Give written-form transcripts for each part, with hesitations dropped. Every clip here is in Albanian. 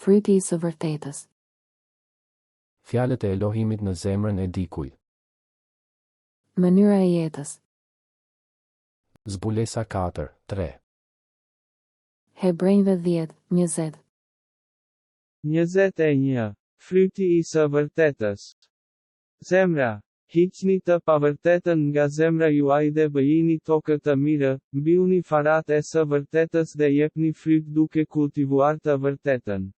Fryti i së vërtetës. Fjalët e Elohimit në zemrën e dikujt. Mënyra e jetës. Zbulesa 4:3. Hebrejve 10:20. 21. Fryti i së vërtetës. Zemra. Hiqni të pavërtetën nga zemra juaj dhe bëjini tokë të mirë, mbyllni farat e së vërtetës dhe jepni fryt duke kultivuar të vërtetën.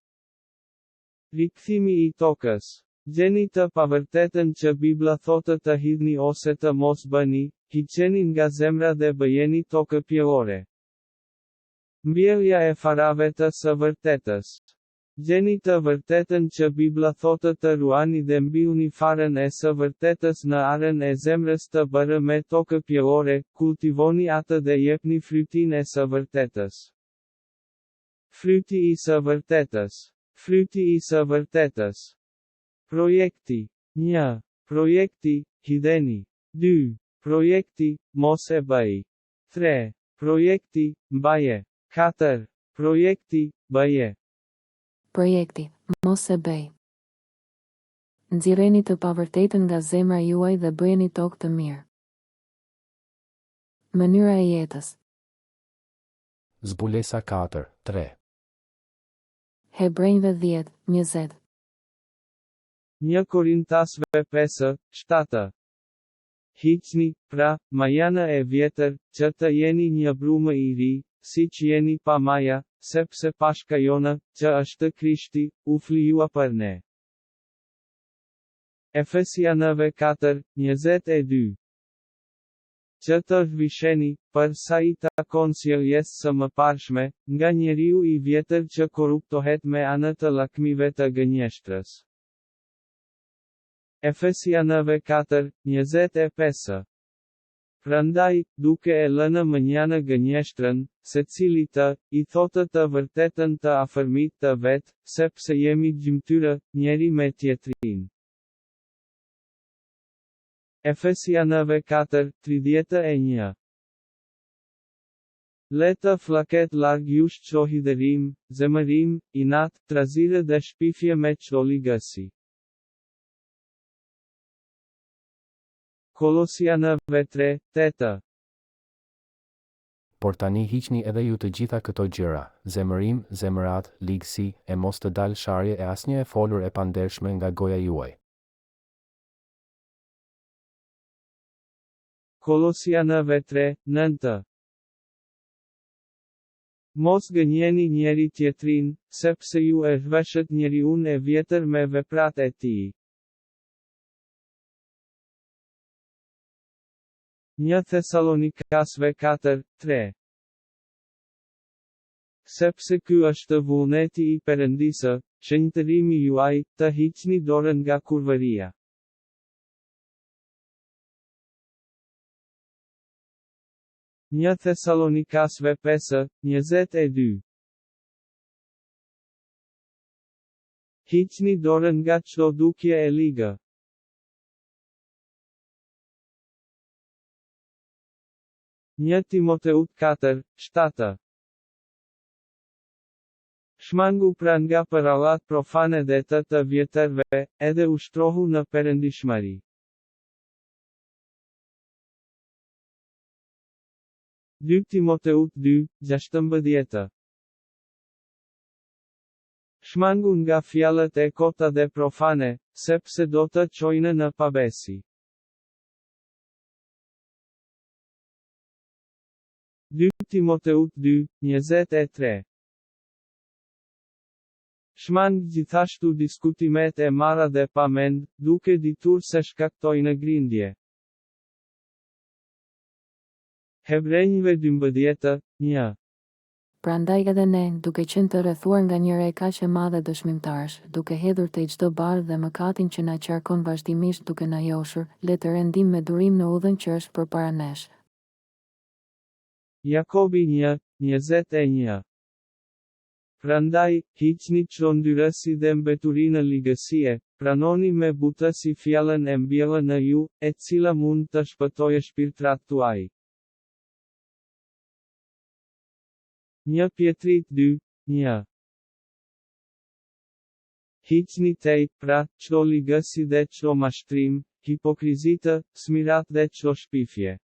Rikthimi i tokës. Gjeni të pavërtetën që Bibla thotë të hidhni ose të mos bëni, hiqeni nga zemra dhe bëjeni tokë pjellore. Mbjellja e farave të së vërtetës. Gjeni të vërtetën që Bibla thotë të ruani dhe mbyllni farën e së vërtetës në arën e zemrës të bërë me tokë pjellore, kultivoni atë dhe jepni frytin e së vërtetës. Fryti i së vërtetës. Fryti i së vërtetës. Projekti. 1. Projekti, hidheni. 2. Projekti, mos e bëj. 3. Projekti, mbaje. 4. Projekti, bëje. Projekti, mos e bëj. Nxirreni të pavërtetën nga zemra juaj dhe bëjeni tokë të mirë. Mënyra e jetës. Zbulesa 4:3. Hebrejve 10:20. 1 Korintasve 5:7. Hiqni, pra, majana e vjetër, që të jeni një brumë i ri, si që jeni pa maja, sepse pashka jona, që është Krishti, u flijua për ne. Efesianëve 4:22. Që të zhvisheni, për sa i takon sjelljes së mëparshme, nga njeriu i vjetër që korruptohet me anë të lakmive të gënjeshtrës. Efesianëve 4:25. Prandaj, duke e lënë mënjanë gënjeshtrën, secili të, i thotë të vërtetën të afërmit të vetë, sepse jemi gjymtyrë, njeri me tjetrin. Efesianëve 4:31. Le të fllaket larg jush qohidhërim, zemërim, inat, trazire dhe shpifje me qoligësi. Kolosianëve 3:8. Por tani hiqni edhe ju të gjitha këto gjëra, zemërim, zemërat, ligësi, e mos të dalë sharje e asnjë e folur e pandershme nga goja juaj. Kolosianëve 3:9. Mos gënjeni njeri tjetrin, sepse ju e zhveshët njeriun e vjetër me veprat e tij. 1 Thesalonikasve 4:3. Sepse ky është vullneti i Perëndisë, shenjtërimi juaj, të hiqni dorën nga kurvëria. Një Thesalonikasve 5:22. Hiqni dorën nga çdo dukje e ligë. Një Timoteut 4:7. Shmangu pra nga përallat profane dhe të vjetërve, edhe ushtrohu në perëndishmëri. Dy Timoteut 2:16. Shmangu nga fjalët e kota dhe profane, sepse do të çojnë në pabesi. 2 Timoteut 2:23. Shmang gjithashtu diskutimet e marra dhe pa mend, duke ditur se shkaktojnë grindje. Hebrejve 12:1. Prandaj edhe ne, duke qenë të rrethuar nga një re kaq e madhe dëshmimtarësh, duke hedhur te çdo barë dhe mëkatin që na qarkon vazhdimisht duke na joshur, le të rendim me durim në udhën që është përpara nesh. Jakobi 1:21. Prandaj, hiqni çondyrësi dhe mbeturinë ligësie, pranoni me butësi fjalën e mbjellë në ju, e cila mund të shpëtojë shpirtrat tuaj. 1 Pjetrit 2:1. Hiqni tej, pra, çdo ligësi dhe çdo mashtrim, hipokrizitë, smirat dhe çdo shpifje.